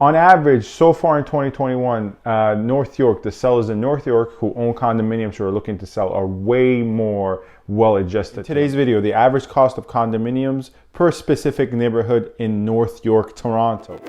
On average, so far in 2021, North York, the sellers in North York who own condominiums who are looking to sell are way more well-adjusted. In today's video, the average cost of condominiums per specific neighborhood in North York, Toronto.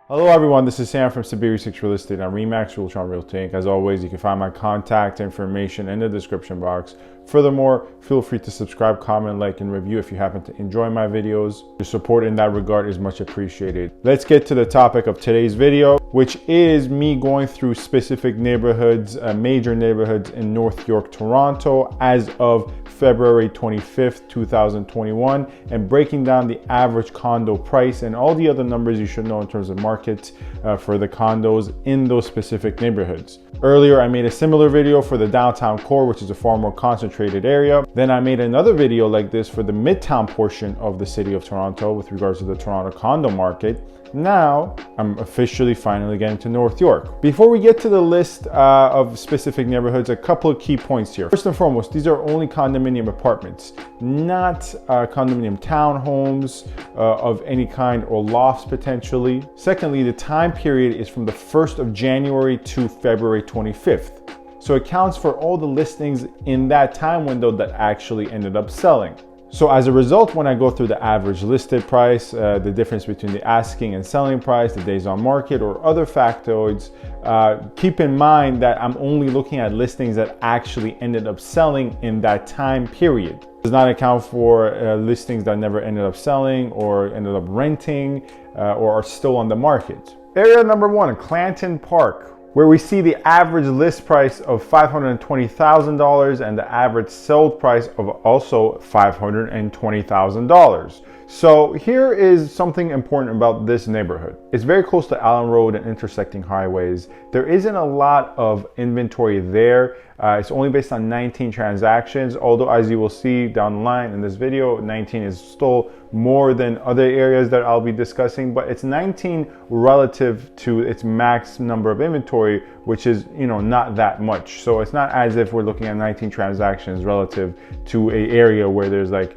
Hello everyone, this is Sam from SaberiSixRealEstate and Remax Realtron Realty Inc. As always, you can find my contact information in the description box. Furthermore, feel free to subscribe, comment, like, and review if you happen to enjoy my videos. Your support in that regard is much appreciated. Let's get to the topic of today's video, which is me going through specific neighborhoods, major neighborhoods in North York, Toronto as of February 25th, 2021, and breaking down the average condo price and all the other numbers you should know in terms of markets for the condos in those specific neighborhoods. Earlier, I made a similar video for the downtown core, which is a far more concentrated area. Then I made another video like this for the midtown portion of the city of Toronto with regards to the Toronto condo market. Now, I'm officially finally getting to North York. Before we get to the list of specific neighborhoods, a couple of key points here. First and foremost, these are only condominium apartments, not condominium townhomes of any kind or lofts potentially. Secondly, the time period is from the 1st of January to February 25th. So it counts for all the listings in that time window that actually ended up selling. So as a result, when I go through the average listed price, the difference between the asking and selling price, the days on market, or other factoids, keep in mind that I'm only looking at listings that actually ended up selling in that time period. It does not account for listings that never ended up selling or ended up renting or are still on the market. Area number one, Clanton Park, where we see the average list price of $520,000 and the average sold price of also $520,000. So here is something important about this neighborhood. It's very close to Allen Road and intersecting highways. There isn't a lot of inventory there. It's only based on 19 transactions, although as you will see down the line in this video, 19 is still more than other areas that I'll be discussing, but it's 19 relative to its max number of inventory, which is, not that much. So it's not as if we're looking at 19 transactions relative to an area where there's like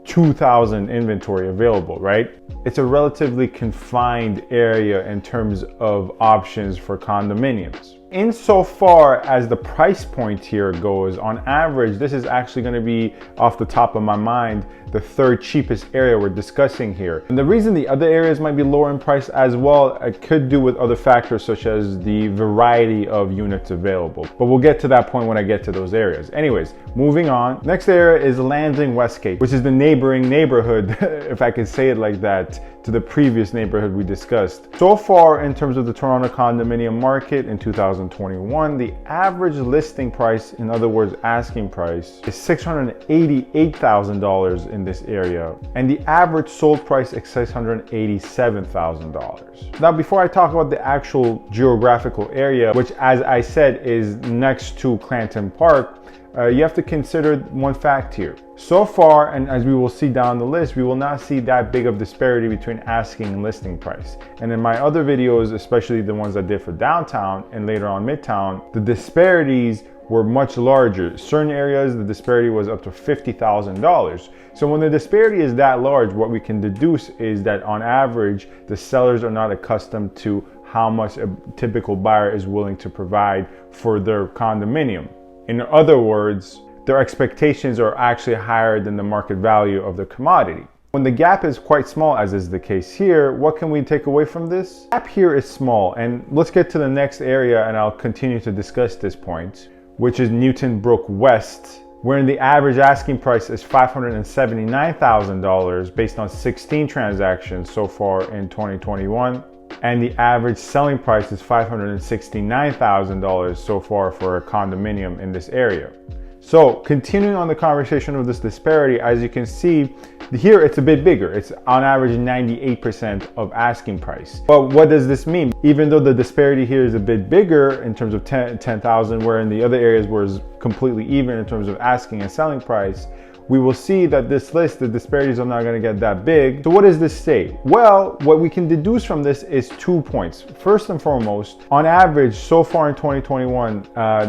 2,000 inventory available, right? It's a relatively confined area in terms of options for condominiums. Insofar as the price point here goes, on average, this is actually going to be, off the top of my mind, the third cheapest area we're discussing here. And the reason the other areas might be lower in price as well, it could do with other factors such as the variety of units available. But we'll get to that point when I get to those areas. Anyways, moving on. Next area is Lansing Westgate, which is the neighboring neighborhood, if I could say it like that, to the previous neighborhood we discussed. So far, in terms of the Toronto condominium market in 2021, the average listing price, in other words, asking price, is $688,000 in this area, and the average sold price is $687,000. Now, before I talk about the actual geographical area, which, as I said, is next to Clanton Park, you have to consider one fact here. So far, and as we will see down the list, we will not see that big of disparity between asking and listing price. And in my other videos, especially the ones I did for downtown and later on midtown, the disparities were much larger. Certain areas, the disparity was up to $50,000. So when the disparity is that large, what we can deduce is that on average, the sellers are not accustomed to how much a typical buyer is willing to provide for their condominium. In other words, their expectations are actually higher than the market value of the commodity. When the gap is quite small, as is the case here, what can we take away from this? The gap here is small, and let's get to the next area and I'll continue to discuss this point, which is Newtonbrook West, wherein the average asking price is $579,000 based on 16 transactions so far in 2021. And the average selling price is $569,000 so far for a condominium in this area. So continuing on the conversation of this disparity, as you can see, here it's a bit bigger. It's on average 98% of asking price. But what does this mean? Even though the disparity here is a bit bigger in terms of 10,000, where in the other areas was completely even in terms of asking and selling price, we will see that this list, the disparities are not going to get that big. So what does this say? Well, what we can deduce from this is 2 points. First and foremost, on average, so far in 2021,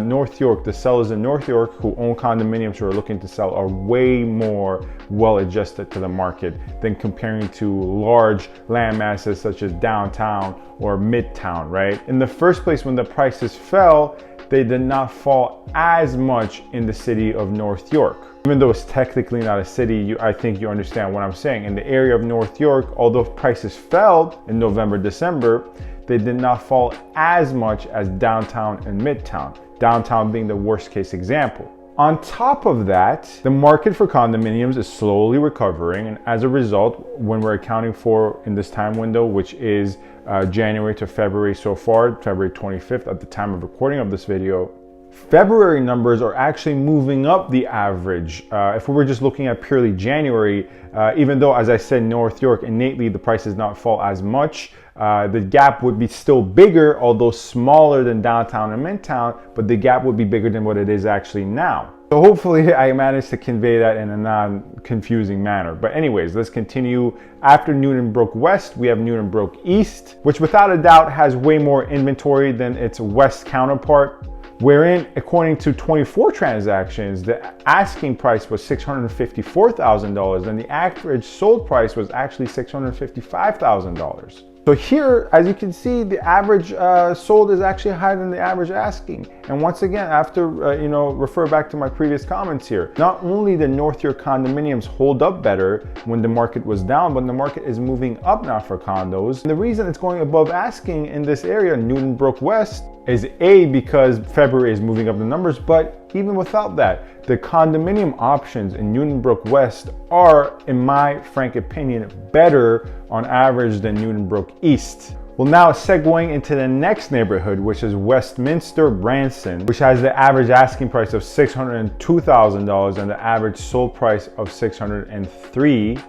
North York, the sellers in North York who own condominiums who are looking to sell are way more well adjusted to the market than comparing to large land masses such as downtown or midtown, right? In the first place, when the prices fell, they did not fall as much in the city of North York. Even though it's technically not a city, I think you understand what I'm saying. In the area of North York, although prices fell in November, December, they did not fall as much as downtown and midtown, downtown being the worst case example. On top of that, the market for condominiums is slowly recovering, and as a result, when we're accounting for in this time window, which is January to February so far, February 25th at the time of recording of this video, February numbers are actually moving up the average. If we were just looking at purely January, even though, as I said, North York, innately the prices not fall as much, the gap would be still bigger, although smaller than downtown and midtown, but the gap would be bigger than what it is actually now. So hopefully I managed to convey that in a non-confusing manner. But anyways, let's continue. After Newtonbrook West, we have Newtonbrook East, which without a doubt has way more inventory than its west counterpart, wherein, according to 24 transactions, the asking price was $654,000 and the average sold price was actually $655,000. So here, as you can see, the average sold is actually higher than the average asking. And once again, after, refer back to my previous comments here, not only did North York condominiums hold up better when the market was down, but the market is moving up now for condos. And the reason it's going above asking in this area, Newtonbrook West, is because February is moving up the numbers, but even without that, the condominium options in Newtonbrook West are, in my frank opinion, better on average than Newtonbrook East. Well, now segueing into the next neighborhood, which is Westminster, Branson, which has the average asking price of $602,000 and the average sold price of $603,000.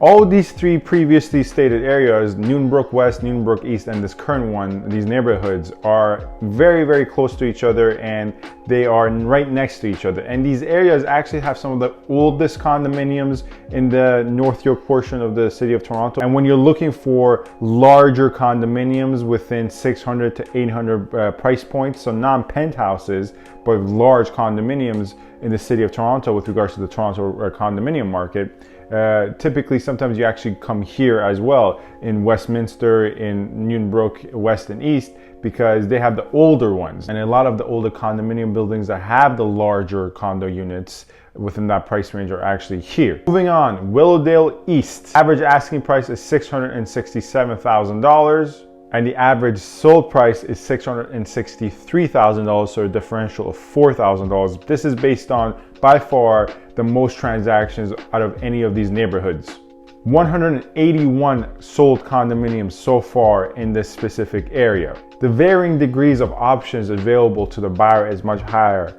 All these three previously stated areas, Newtonbrook West, Newtonbrook East, and this current one, these neighborhoods are very, very close to each other and they are right next to each other. And these areas actually have some of the oldest condominiums in the North York portion of the city of Toronto. And when you're looking for larger condominiums within 600 to 800 price points, so non-penthouses, but large condominiums in the city of Toronto with regards to the Toronto condominium market, typically sometimes you actually come here as well in Westminster, in Newtonbrook West and East, because they have the older ones, and a lot of the older condominium buildings that have the larger condo units within that price range are actually here. Moving on, Willowdale East. Average asking price is $667,000 and the average sold price is $663,000, so a differential of $4,000. This is based on, by far, the most transactions out of any of these neighborhoods. 181 sold condominiums so far in this specific area. The varying degrees of options available to the buyer is much higher.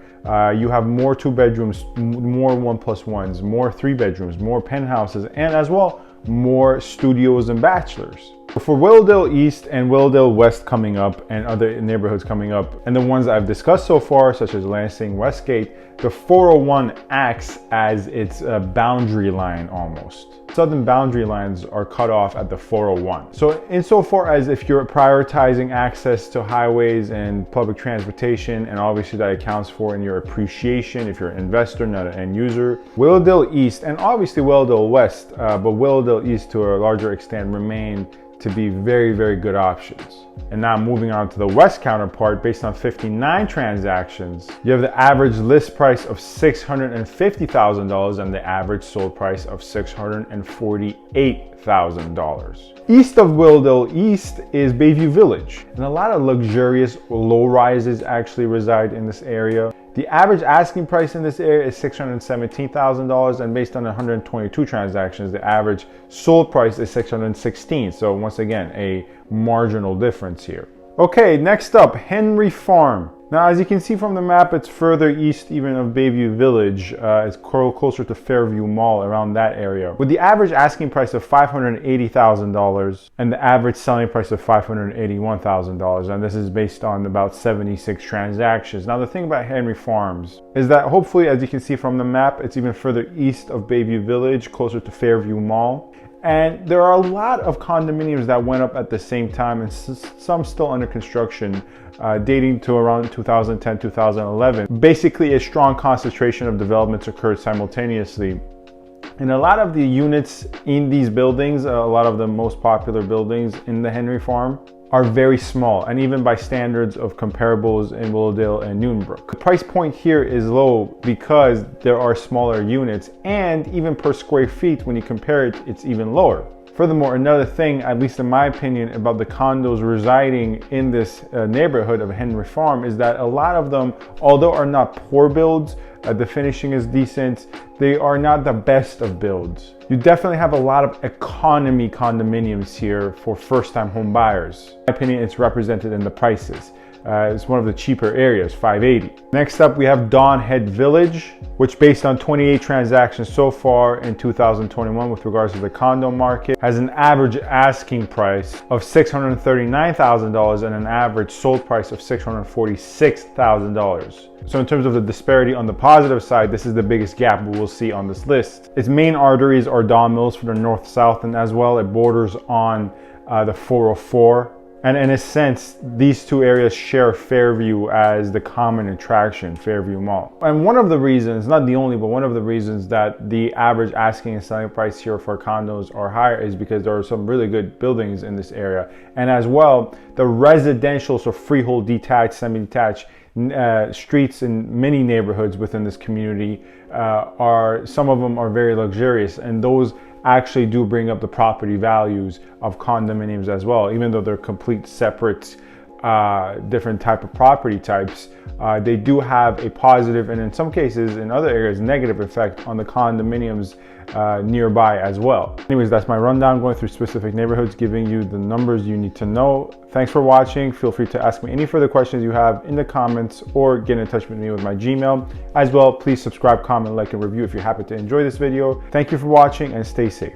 You have more 2 bedrooms, more 1+1s, more 3 bedrooms, more penthouses, and as well, more studios and bachelors. For Willowdale East and Willowdale West coming up and other neighborhoods coming up, and the ones I've discussed so far, such as Lansing, Westgate, the 401 acts as its boundary line almost. Southern boundary lines are cut off at the 401. So insofar as if you're prioritizing access to highways and public transportation, and obviously that accounts for in your appreciation if you're an investor, not an end user, Willowdale East and obviously Willowdale West, but Willowdale East to a larger extent remain to be very, very good options. And now moving on to the West counterpart, based on 59 transactions, you have the average list price of $650,000 and the average sold price of $648,000. East of Willowdale East is Bayview Village, and a lot of luxurious low-rises actually reside in this area. The average asking price in this area is $617,000, and based on 122 transactions, the average sold price is $616,000. So once again, a marginal difference here. Okay, next up, Henry Farm. Now, as you can see from the map, it's further east even of Bayview Village. It's closer to Fairview Mall, around that area. With the average asking price of $580,000 and the average selling price of $581,000. And this is based on about 76 transactions. Now, the thing about Henry Farms is that hopefully, as you can see from the map, it's even further east of Bayview Village, closer to Fairview Mall. And there are a lot of condominiums that went up at the same time, and some still under construction, dating to around 2010, 2011. Basically, a strong concentration of developments occurred simultaneously. And a lot of the units in these buildings, a lot of the most popular buildings in the Henry Farm, are very small, and even by standards of comparables in Willowdale and Newtonbrook. The price point here is low because there are smaller units, and even per square feet, when you compare it, it's even lower. Furthermore, another thing, at least in my opinion, about the condos residing in this neighborhood of Henry Farm is that a lot of them, although are not poor builds, the finishing is decent, they are not the best of builds. You definitely have a lot of economy condominiums here for first-time home buyers. In my opinion, it's represented in the prices. It's one of the cheaper areas, $580. Next up, we have Dawn Head Village, which based on 28 transactions so far in 2021 with regards to the condo market, has an average asking price of $639,000 and an average sold price of $646,000. So in terms of the disparity on the positive side, this is the biggest gap we will see on this list. Its main arteries are Dawn Mills for the north-south, and as well it borders on the 404. And in a sense, these two areas share Fairview as the common attraction, Fairview Mall. And one of the reasons, not the only, but one of the reasons that the average asking and selling price here for condos are higher is because there are some really good buildings in this area. And as well, the residential, so freehold, detached, semi-detached streets in many neighborhoods within this community some of them are very luxurious, and those actually do bring up the property values of condominiums as well. Even though they're complete separate different type of property types, they do have a positive, and in some cases in other areas negative effect on the condominiums nearby as well. Anyways, that's my rundown going through specific neighborhoods, giving you the numbers you need to know. Thanks for watching. Feel free to ask me any further questions you have in the comments, or get in touch with me with my Gmail. As well, please subscribe, comment, like, and review if you happen to enjoy this video. Thank you for watching, and stay safe.